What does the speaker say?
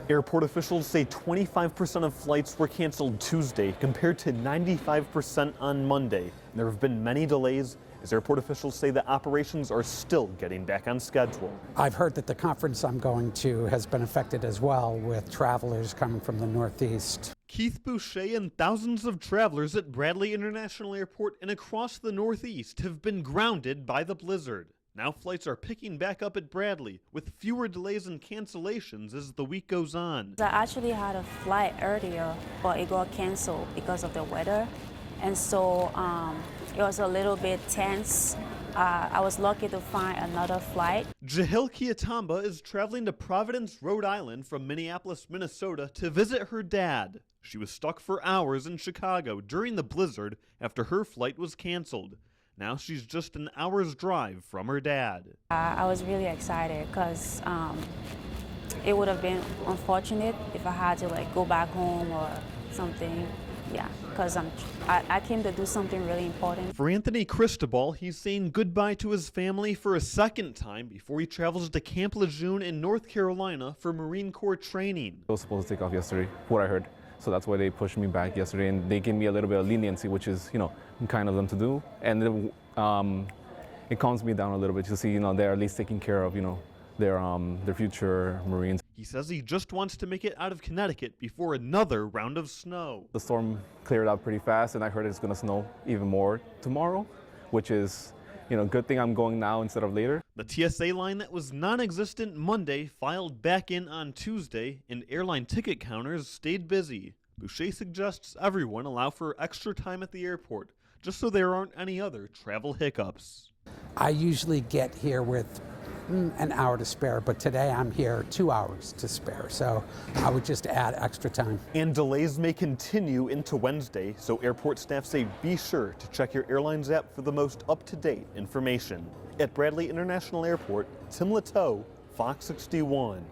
Airport officials say 25% of flights were canceled Tuesday compared to 95% on Monday. There have been many delays as airport officials say that operations are still getting back on schedule. I've heard that the conference I'm going to has been affected as well, with travelers coming from the Northeast. Keith Boucher and thousands of travelers at Bradley International Airport and across the Northeast have been grounded by the blizzard. Now flights are picking back up at Bradley with fewer delays and cancellations as the week goes on. I actually had a flight earlier, but it got canceled because of the weather. And so it was a little bit tense. I was lucky to find another flight. Jahil Kiatamba is traveling to Providence, Rhode Island from Minneapolis, Minnesota to visit her dad. She was stuck for hours in Chicago during the blizzard after her flight was canceled. Now she's just an hour's drive from her dad. I was really excited because it would have been unfortunate if I had to go back home or something. Yeah, because I came to do something really important. For Anthony Cristobal, he's saying goodbye to his family for a second time before he travels to Camp Lejeune in North Carolina for Marine Corps training. I was supposed to take off yesterday, what I heard. So that's why they pushed me back yesterday, and they gave me a little bit of leniency, which is, kind of them to do. And it calms me down a little bit to see, they're at least taking care of, their future Marines. He says he just wants to make it out of Connecticut before another round of snow. The storm cleared out pretty fast, and I heard it's going to snow even more tomorrow, which is, good thing I'm going now instead of later. The TSA line that was non-existent Monday filed back in on Tuesday, and airline ticket counters stayed busy. Boucher suggests everyone allow for extra time at the airport, just so there aren't any other travel hiccups. I usually get here with an hour to spare, but today I'm here 2 hours to spare, so I would just add extra time. And delays may continue into Wednesday, so airport staff say be sure to check your airline's app for the most up-to-date information. At Bradley International Airport, Tim Latow, Fox 61.